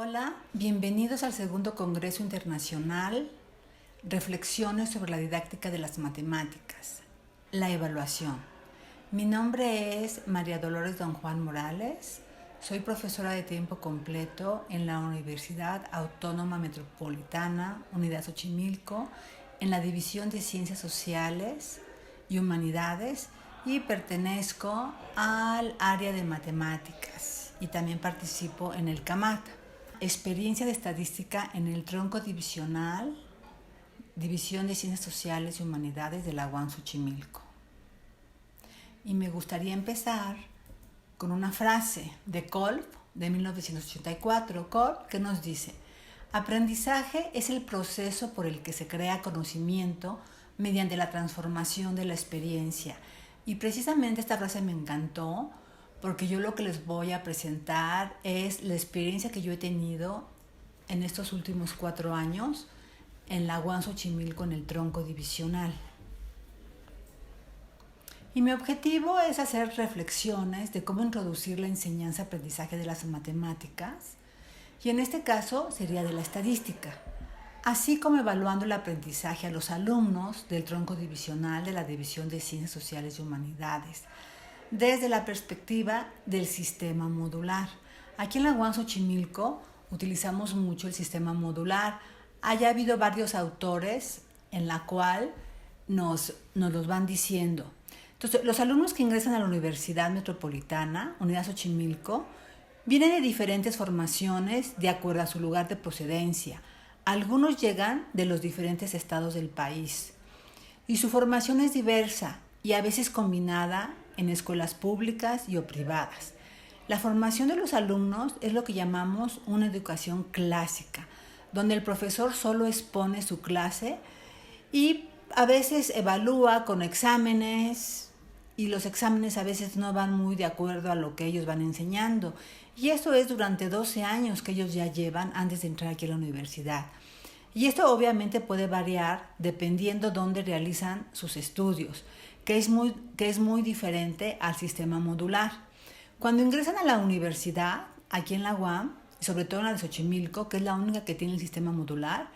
Hola, bienvenidos al segundo Congreso Internacional Reflexiones sobre la didáctica de las matemáticas, la evaluación. Mi nombre es María Dolores Don Juan Morales, soy profesora de tiempo completo en la Universidad Autónoma Metropolitana, Unidad Xochimilco, en la División de Ciencias Sociales y Humanidades y pertenezco al área de matemáticas y también participo en el CAMAT. Experiencia de estadística en el tronco divisional, División de Ciencias Sociales y Humanidades de la UAM Xochimilco. Y me gustaría empezar con una frase de Kolb de 1984, Kolb, que nos dice: aprendizaje es el proceso por el que se crea conocimiento mediante la transformación de la experiencia. Y precisamente esta frase me encantó, porque yo lo que les voy a presentar es la experiencia que yo he tenido en estos últimos 4 años en la UAM Xochimilco en el tronco divisional. Y mi objetivo es hacer reflexiones de cómo introducir la enseñanza-aprendizaje de las matemáticas, y en este caso sería de la estadística, así como evaluando el aprendizaje a los alumnos del tronco divisional de la División de Ciencias Sociales y Humanidades, desde la perspectiva del sistema modular. Aquí en la UAM Xochimilco utilizamos mucho el sistema modular. Haya habido varios autores en la cual nos los van diciendo. Entonces, los alumnos que ingresan a la Universidad Metropolitana, Unidad Xochimilco, vienen de diferentes formaciones de acuerdo a su lugar de procedencia. Algunos llegan de los diferentes estados del país y su formación es diversa y a veces combinada en escuelas públicas y o privadas. La formación de los alumnos es lo que llamamos una educación clásica, donde el profesor solo expone su clase y a veces evalúa con exámenes, y los exámenes a veces no van muy de acuerdo a lo que ellos van enseñando. Y esto es durante 12 años que ellos ya llevan antes de entrar aquí a la universidad. Y esto obviamente puede variar dependiendo dónde realizan sus estudios, que es muy diferente al sistema modular. Cuando ingresan a la universidad, aquí en la UAM, y sobre todo en la de Xochimilco, que es la única que tiene el sistema modular,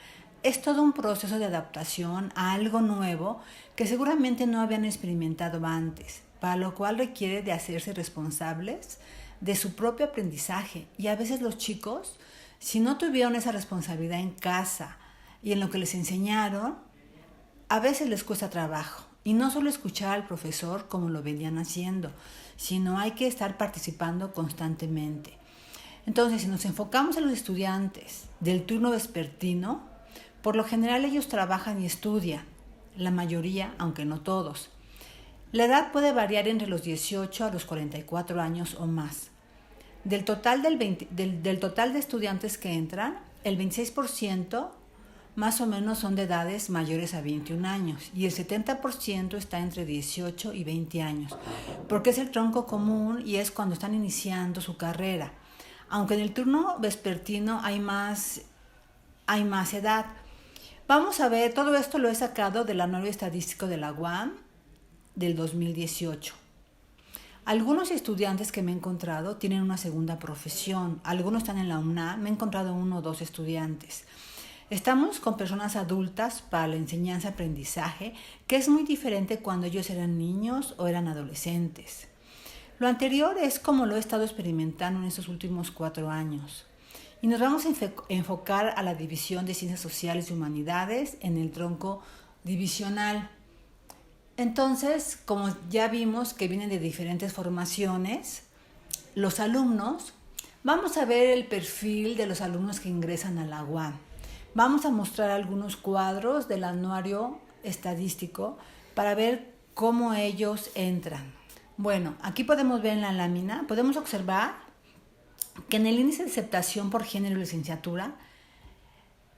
es todo un proceso de adaptación a algo nuevo que seguramente no habían experimentado antes, para lo cual requiere de hacerse responsables de su propio aprendizaje. Y a veces los chicos, si no tuvieron esa responsabilidad en casa y en lo que les enseñaron, a veces les cuesta trabajo. Y no solo escuchar al profesor como lo venían haciendo, sino hay que estar participando constantemente. Entonces, si nos enfocamos en los estudiantes del turno vespertino, por lo general ellos trabajan y estudian, la mayoría, aunque no todos. La edad puede variar entre los 18 a los 44 años o más. Del total de estudiantes que entran, el 26% más o menos son de edades mayores a 21 años y el 70% está entre 18 y 20 años, porque es el tronco común y es cuando están iniciando su carrera. Aunque en el turno vespertino hay más edad. Vamos a ver, todo esto lo he sacado del anuario estadístico de la UAM del 2018. Algunos estudiantes que me he encontrado tienen una segunda profesión, algunos están en la UNAM, me he encontrado 1 o 2 estudiantes. Estamos con personas adultas para la enseñanza-aprendizaje, que es muy diferente cuando ellos eran niños o eran adolescentes. Lo anterior es como lo he estado experimentando en estos últimos 4 años. Y nos vamos a enfocar a la División de Ciencias Sociales y Humanidades en el tronco divisional. Entonces, como ya vimos que vienen de diferentes formaciones, los alumnos, vamos a ver el perfil de los alumnos que ingresan a la UAM. Vamos a mostrar algunos cuadros del anuario estadístico para ver cómo ellos entran. Bueno, aquí podemos ver en la lámina, podemos observar que en el índice de aceptación por género y licenciatura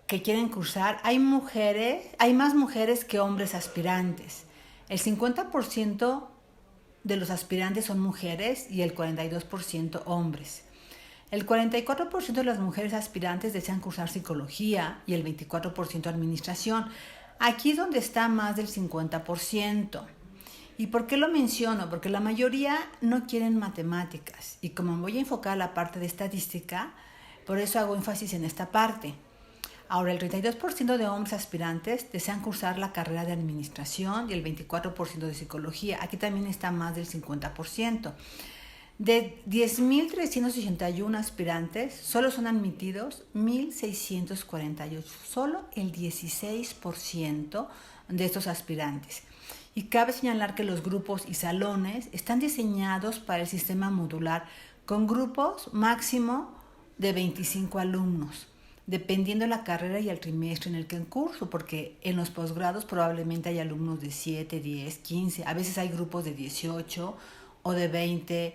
que quieren cursar hay más mujeres que hombres aspirantes. El 50% de los aspirantes son mujeres y el 42% hombres. El 44% de las mujeres aspirantes desean cursar psicología y el 24% administración. Aquí es donde está más del 50%. ¿Y por qué lo menciono? Porque la mayoría no quieren matemáticas. Y como voy a enfocar la parte de estadística, Por eso hago énfasis en esta parte. Ahora, el 32% de hombres aspirantes desean cursar la carrera de administración y el 24% de psicología. Aquí también está más del 50%. De 10.381 aspirantes, solo son admitidos 1.648, solo el 16% de estos aspirantes. Y cabe señalar que los grupos y salones están diseñados para el sistema modular con grupos máximo de 25 alumnos, dependiendo la carrera y el trimestre en el que curso, porque en los posgrados probablemente hay alumnos de 7, 10, 15, a veces hay grupos de 18 o de 20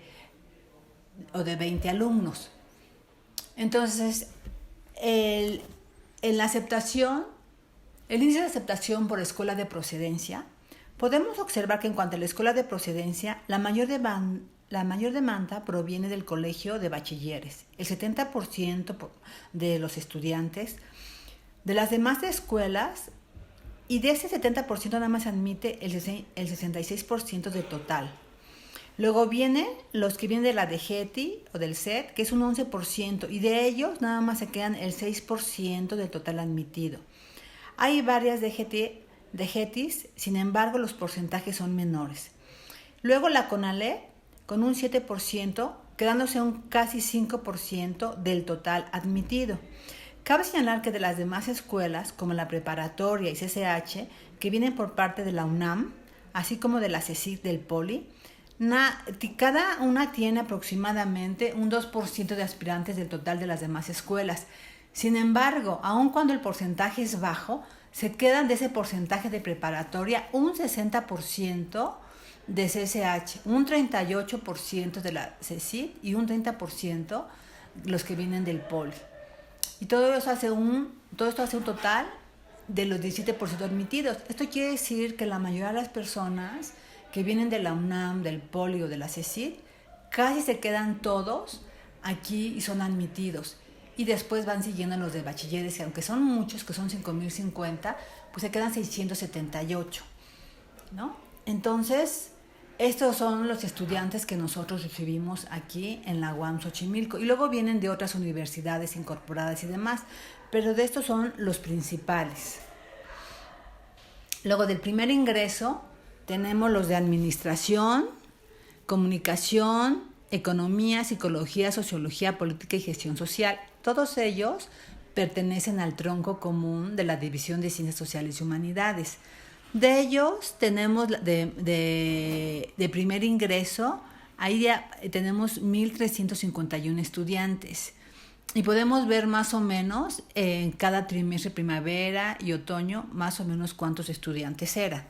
alumnos. Entonces, en la aceptación, el índice de aceptación por escuela de procedencia, podemos observar que en cuanto a la escuela de procedencia, la mayor demanda proviene del colegio de bachilleres, el 70% de los estudiantes. De las demás escuelas, y de ese 70% nada más admite el 66% del total. Luego vienen los que vienen de la DGETI o del SET, que es un 11%, y de ellos nada más se quedan el 6% del total admitido. Hay varias DGETIs, sin embargo los porcentajes son menores. Luego la CONALEP, con un 7%, quedándose un casi 5% del total admitido. Cabe señalar que de las demás escuelas, como la preparatoria y CCH, que vienen por parte de la UNAM, así como de la CECIT del Poli, cada una tiene aproximadamente un 2% de aspirantes del total de las demás escuelas. Sin embargo, aun cuando el porcentaje es bajo, se quedan de ese porcentaje de preparatoria un 60% de CCH, un 38% de la CECIT y un 30% los que vienen del Poli. Y todo esto hace un total de los 17% admitidos. Esto quiere decir que la mayoría de las personas que vienen de la UNAM, del Poli o de la CECIT, casi se quedan todos aquí y son admitidos. Y después van siguiendo los de bachilleres, que aunque son muchos, que son 5.050, pues se quedan 678, ¿no? Entonces, estos son los estudiantes que nosotros recibimos aquí en la UAM Xochimilco. Y luego vienen de otras universidades incorporadas y demás, pero de estos son los principales. Luego del primer ingreso, tenemos los de administración, comunicación, economía, psicología, sociología, política y gestión social. Todos ellos pertenecen al tronco común de la División de Ciencias Sociales y Humanidades. De ellos tenemos de primer ingreso, ahí ya tenemos 1.351 estudiantes. Y podemos ver más o menos en cada trimestre, primavera y otoño, más o menos cuántos estudiantes eran.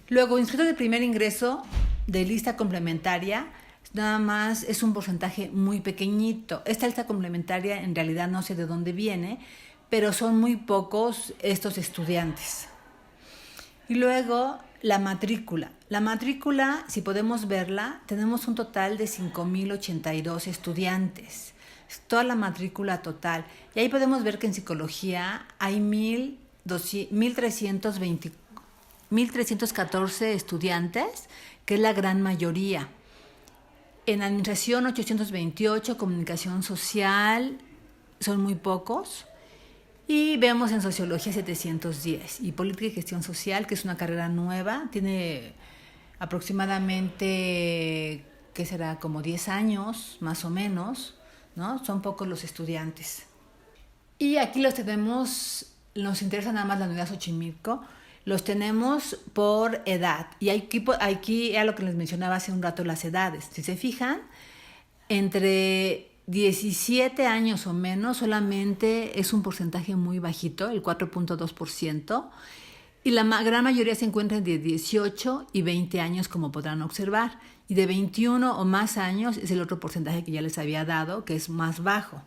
Luego, inscritos de primer ingreso de lista complementaria, nada más es un porcentaje muy pequeñito. Esta lista complementaria en realidad no sé de dónde viene, pero son muy pocos estos estudiantes. Y luego la matrícula. La matrícula, si podemos verla, tenemos un total de 5.082 estudiantes. Es toda la matrícula total. Y ahí podemos ver que en psicología hay 1.314 estudiantes, que es la gran mayoría. En administración 828, comunicación social son muy pocos. Y vemos en sociología 710 y política y gestión social, que es una carrera nueva, tiene aproximadamente, ¿qué será? Como 10 años, más o menos, ¿no? Son pocos los estudiantes. Y aquí los tenemos, nos interesa nada más la unidad Xochimilco, los tenemos por edad. Y aquí era lo que les mencionaba hace un rato, las edades. Si se fijan, entre 17 años o menos solamente es un porcentaje muy bajito, el 4.2%, y la gran mayoría se encuentra de 18 y 20 años, como podrán observar, y de 21 o más años es el otro porcentaje que ya les había dado, que es más bajo.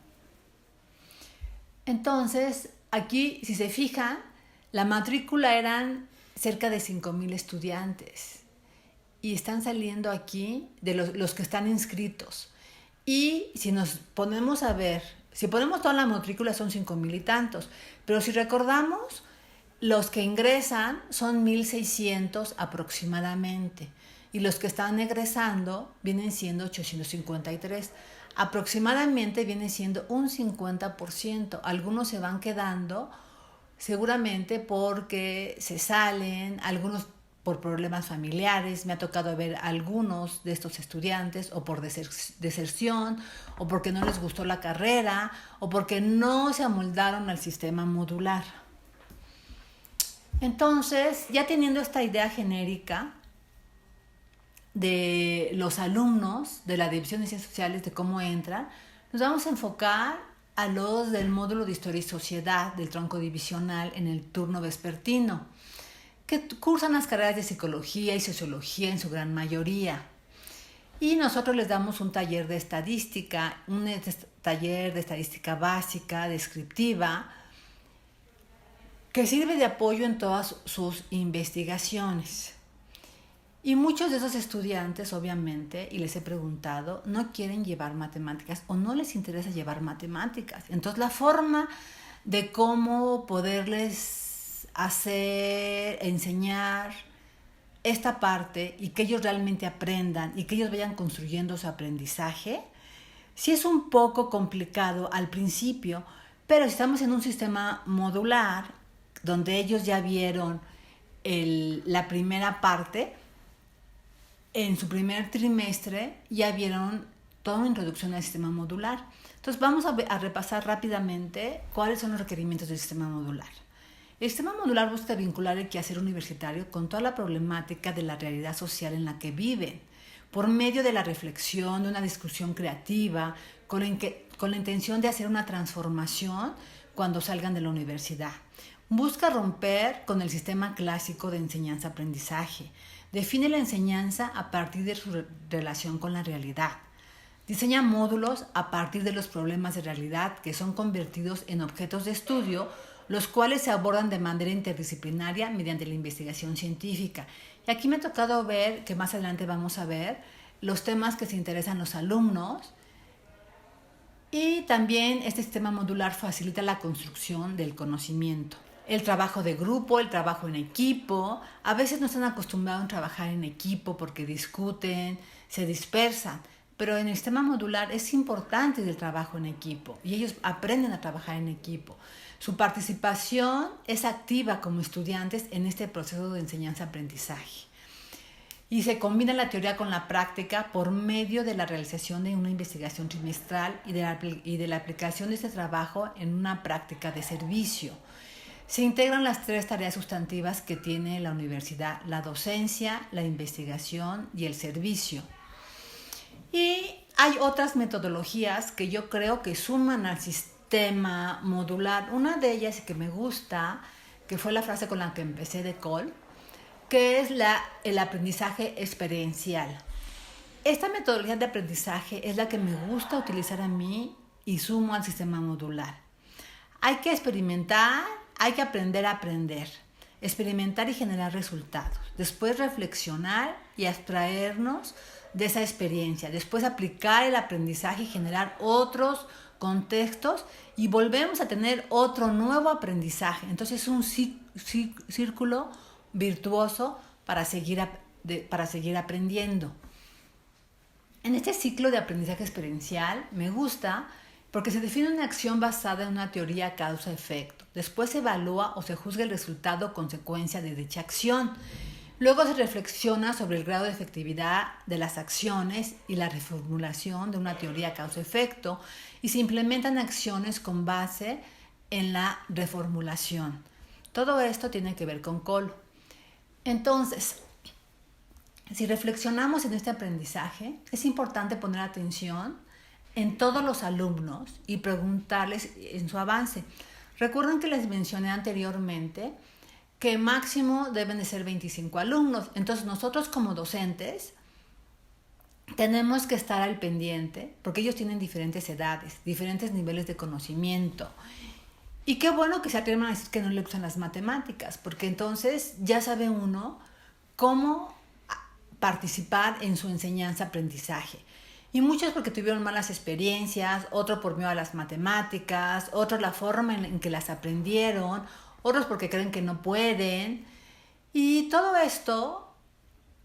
Entonces, aquí, si se fijan, la matrícula eran cerca de 5,000 estudiantes, y están saliendo aquí de los que están inscritos. Y si nos ponemos a ver, si ponemos toda la matrícula son 5,000 y tantos, pero si recordamos, los que ingresan son 1,600 aproximadamente, y los que están egresando vienen siendo 853. Aproximadamente viene siendo un 50%. Algunos se van quedando seguramente porque se salen, algunos por problemas familiares. Me ha tocado ver algunos de estos estudiantes o por deserción, o porque no les gustó la carrera, o porque no se amoldaron al sistema modular. Entonces, ya teniendo esta idea genérica de los alumnos de la División de Ciencias Sociales, de cómo entran, nos vamos a enfocar a los del módulo de Historia y Sociedad del tronco divisional en el turno vespertino, que cursan las carreras de Psicología y Sociología en su gran mayoría. Y nosotros les damos un taller de estadística, un taller de estadística básica, descriptiva, que sirve de apoyo en todas sus investigaciones. Y muchos de esos estudiantes, obviamente, y les he preguntado, no quieren llevar matemáticas o no les interesa llevar matemáticas. Entonces, la forma de cómo poderles hacer, enseñar esta parte y que ellos realmente aprendan y que ellos vayan construyendo su aprendizaje, sí es un poco complicado al principio, pero si estamos en un sistema modular, donde ellos ya vieron la primera parte, en su primer trimestre ya vieron toda una introducción al sistema modular. Entonces vamos a repasar rápidamente cuáles son los requerimientos del sistema modular. El sistema modular busca vincular el quehacer universitario con toda la problemática de la realidad social en la que viven, por medio de la reflexión, de una discusión creativa, con la intención de hacer una transformación cuando salgan de la universidad. Busca romper con el sistema clásico de enseñanza-aprendizaje. Define la enseñanza a partir de su relación con la realidad. Diseña módulos a partir de los problemas de realidad que son convertidos en objetos de estudio, los cuales se abordan de manera interdisciplinaria mediante la investigación científica. Y aquí me ha tocado ver, que más adelante vamos a ver, los temas que se interesan los alumnos. Y también este sistema modular facilita la construcción del conocimiento. El trabajo de grupo, el trabajo en equipo. A veces no están acostumbrados a trabajar en equipo porque discuten, se dispersan. Pero en el sistema modular es importante el trabajo en equipo y ellos aprenden a trabajar en equipo. Su participación es activa como estudiantes en este proceso de enseñanza-aprendizaje. Y se combina la teoría con la práctica por medio de la realización de una investigación trimestral y de la aplicación de este trabajo en una práctica de servicio. Se integran las 3 tareas sustantivas que tiene la universidad: la docencia, la investigación y el servicio. Y hay otras metodologías que yo creo que suman al sistema modular. Una de ellas que me gusta, que fue la frase con la que empecé de Cole, que es el aprendizaje experiencial. Esta metodología de aprendizaje es la que me gusta utilizar a mí y sumo al sistema modular. Hay que experimentar, hay que aprender a aprender, experimentar y generar resultados, después reflexionar y abstraernos de esa experiencia, después aplicar el aprendizaje y generar otros contextos y volvemos a tener otro nuevo aprendizaje. Entonces es un círculo virtuoso para seguir aprendiendo. En este ciclo de aprendizaje experiencial me gusta porque se define una acción basada en una teoría causa-efecto. Después se evalúa o se juzga el resultado o consecuencia de dicha acción. Luego se reflexiona sobre el grado de efectividad de las acciones y la reformulación de una teoría causa-efecto y se implementan acciones con base en la reformulación. Todo esto tiene que ver con Cole. Entonces, si reflexionamos en este aprendizaje, es importante poner atención en todos los alumnos y preguntarles en su avance. Recuerden que les mencioné anteriormente que máximo deben de ser 25 alumnos. Entonces nosotros como docentes tenemos que estar al pendiente porque ellos tienen diferentes edades, diferentes niveles de conocimiento. Y qué bueno que se atrevan a decir que no le gustan las matemáticas, porque entonces ya sabe uno cómo participar en su enseñanza-aprendizaje. Y muchos porque tuvieron malas experiencias, otros por miedo a las matemáticas, otros la forma en que las aprendieron, otros porque creen que no pueden. Y todo esto,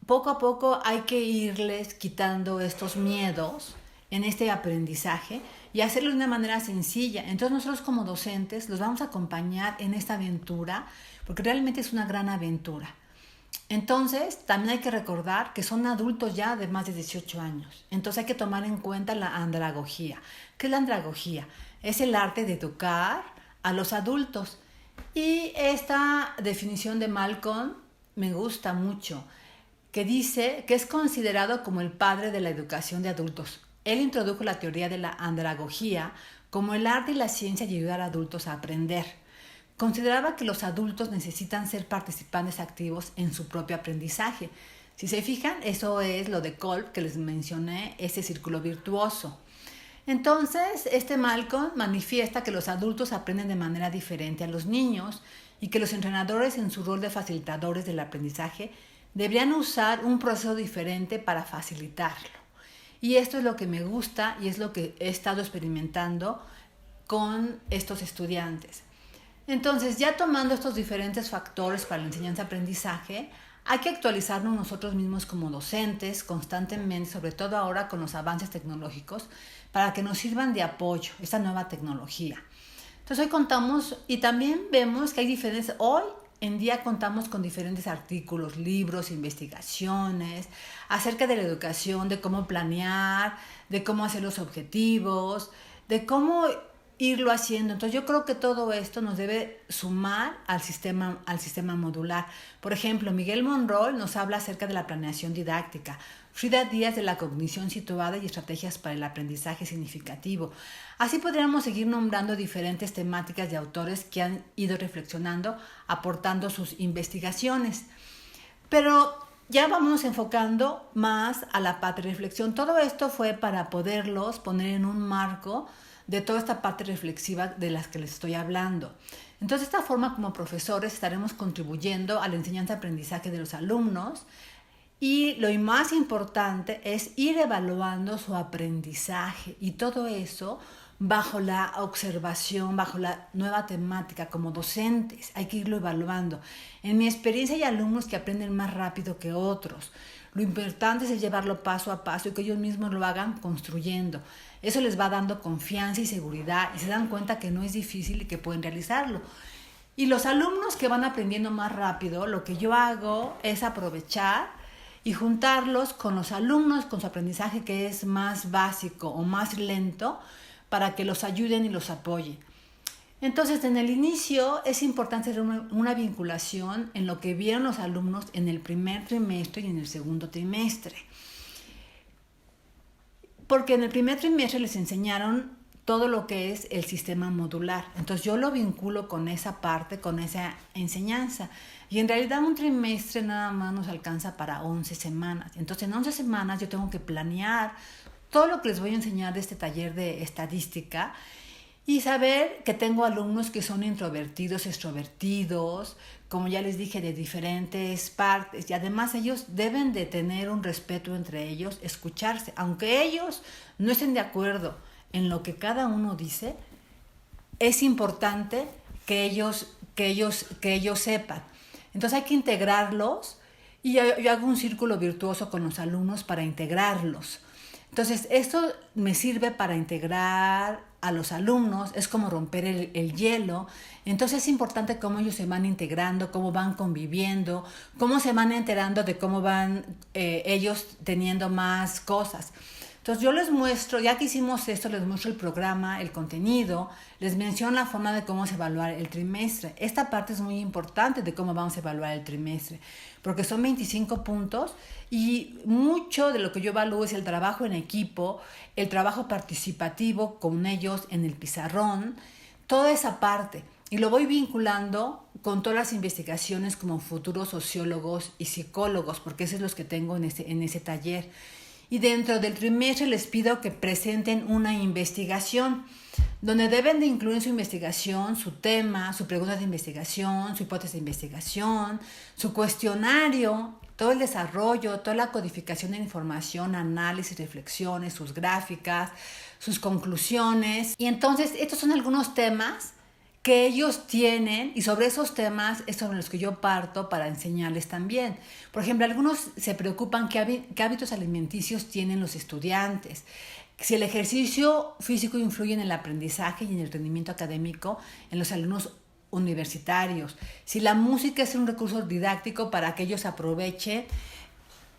poco a poco hay que irles quitando estos miedos en este aprendizaje y hacerlo de una manera sencilla. Entonces nosotros como docentes los vamos a acompañar en esta aventura, porque realmente es una gran aventura. Entonces, también hay que recordar que son adultos ya de más de 18 años. Entonces hay que tomar en cuenta la andragogía. ¿Qué es la andragogía? Es el arte de educar a los adultos. Y esta definición de Malcolm me gusta mucho, que dice que es considerado como el padre de la educación de adultos. Él introdujo la teoría de la andragogía como el arte y la ciencia de ayudar a adultos a aprender. Consideraba que los adultos necesitan ser participantes activos en su propio aprendizaje. Si se fijan, eso es lo de Kolb que les mencioné, ese círculo virtuoso. Entonces, Malcolm manifiesta que los adultos aprenden de manera diferente a los niños y que los entrenadores en su rol de facilitadores del aprendizaje deberían usar un proceso diferente para facilitarlo. Y esto es lo que me gusta y es lo que he estado experimentando con estos estudiantes. Entonces, ya tomando estos diferentes factores para la enseñanza-aprendizaje, hay que actualizarnos nosotros mismos como docentes constantemente, sobre todo ahora con los avances tecnológicos, para que nos sirvan de apoyo esta nueva tecnología. Entonces, hoy contamos y también vemos que hay diferentes, hoy en día contamos con diferentes artículos, libros, investigaciones acerca de la educación, de cómo planear, de cómo hacer los objetivos, de cómo irlo haciendo. Entonces yo creo que todo esto nos debe sumar al sistema modular. Por ejemplo, Miguel Monroy nos habla acerca de la planeación didáctica, Frida Díaz de la cognición situada y estrategias para el aprendizaje significativo. Así podríamos seguir nombrando diferentes temáticas de autores que han ido reflexionando, aportando sus investigaciones. Pero ya vamos enfocando más a la parte de reflexión. Todo esto fue para poderlos poner en un marco de toda esta parte reflexiva de las que les estoy hablando. Entonces, de esta forma, como profesores, estaremos contribuyendo a la enseñanza-aprendizaje de los alumnos y lo más importante es ir evaluando su aprendizaje y todo eso bajo la observación, bajo la nueva temática como docentes. Hay que irlo evaluando. En mi experiencia hay alumnos que aprenden más rápido que otros. Lo importante es llevarlo paso a paso y que ellos mismos lo hagan construyendo. Eso les va dando confianza y seguridad y se dan cuenta que no es difícil y que pueden realizarlo. Y los alumnos que van aprendiendo más rápido, lo que yo hago es aprovechar y juntarlos con los alumnos con su aprendizaje que es más básico o más lento para que los ayuden y los apoyen. Entonces, en el inicio es importante hacer una vinculación en lo que vieron los alumnos en el primer trimestre y en el segundo trimestre. Porque en el primer trimestre les enseñaron todo lo que es el sistema modular. Entonces yo lo vinculo con esa parte, con esa enseñanza. Y en realidad un trimestre nada más nos alcanza para 11 semanas. Entonces en 11 semanas yo tengo que planear todo lo que les voy a enseñar de este taller de estadística y saber que tengo alumnos que son introvertidos, extrovertidos, como ya les dije, de diferentes partes. Y además ellos deben de tener un respeto entre ellos, escucharse. Aunque ellos no estén de acuerdo en lo que cada uno dice, es importante que ellos sepan. Entonces hay que integrarlos y yo hago un círculo virtuoso con los alumnos para integrarlos. Entonces esto me sirve para integrar a los alumnos, es como romper el hielo. Entonces es importante cómo ellos se van integrando, cómo van conviviendo, cómo se van enterando de cómo van ellos teniendo más cosas. Entonces yo les muestro, ya que hicimos esto, les muestro el programa, el contenido, les menciono la forma de cómo se evaluar el trimestre. Esta parte es muy importante de cómo vamos a evaluar el trimestre, porque son 25 puntos y mucho de lo que yo evalúo es el trabajo en equipo, el trabajo participativo con ellos en el pizarrón, toda esa parte. Y lo voy vinculando con todas las investigaciones como futuros sociólogos y psicólogos, porque esos son los que tengo en ese taller. Y dentro del trimestre les pido que presenten una investigación, donde deben de incluir en su investigación su tema, su pregunta de investigación, su hipótesis de investigación, su cuestionario, todo el desarrollo, toda la codificación de información, análisis, reflexiones, sus gráficas, sus conclusiones. Y entonces estos son algunos temas que ellos tienen y sobre esos temas es sobre los que yo parto para enseñarles también. Por ejemplo, algunos se preocupan qué hábitos alimenticios tienen los estudiantes, Si el ejercicio físico influye en el aprendizaje y en el rendimiento académico en los alumnos universitarios. Si la música es un recurso didáctico para que ellos aprovechen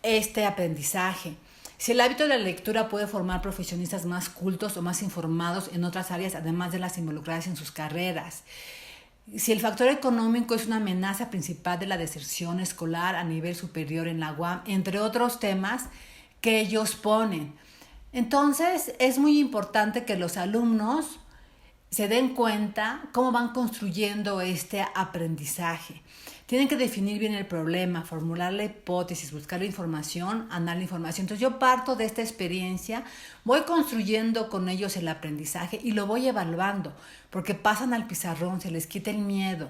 este aprendizaje. Si el hábito de la lectura puede formar profesionistas más cultos o más informados en otras áreas, además de las involucradas en sus carreras. Si el factor económico es una amenaza principal de la deserción escolar a nivel superior en la UAM, entre otros temas que ellos ponen. Entonces, es muy importante que los alumnos se den cuenta cómo van construyendo este aprendizaje. Tienen que definir bien el problema, formular la hipótesis, buscar la información, andar la información. Entonces yo parto de esta experiencia, voy construyendo con ellos el aprendizaje y lo voy evaluando, porque pasan al pizarrón, se les quita el miedo.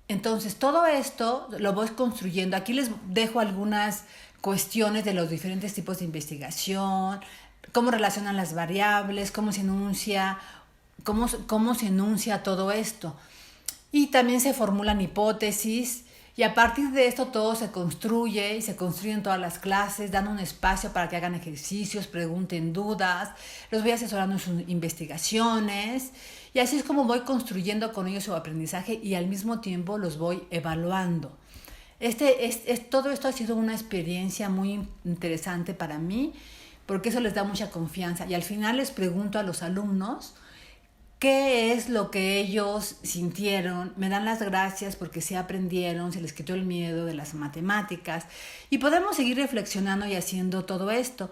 Entonces todo esto lo voy construyendo. Aquí les dejo algunas cuestiones de los diferentes tipos de investigación, cómo relacionan las variables, cómo se enuncia todo esto. Y también se formulan hipótesis y a partir de esto todo se construye y se construyen todas las clases, dando un espacio para que hagan ejercicios, pregunten dudas, los voy asesorando en sus investigaciones y así es como voy construyendo con ellos su aprendizaje y al mismo tiempo los voy evaluando. Todo esto ha sido una experiencia muy interesante para mí porque eso les da mucha confianza y al final les pregunto a los alumnos qué es lo que ellos sintieron, me dan las gracias porque sí aprendieron, se les quitó el miedo de las matemáticas y podemos seguir reflexionando y haciendo todo esto,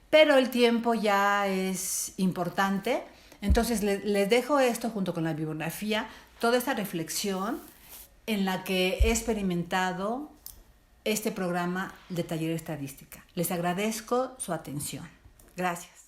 pero el tiempo ya es importante, entonces les dejo esto junto con la bibliografía, toda esta reflexión en la que he experimentado este programa de taller de estadística. Les agradezco su atención. Gracias.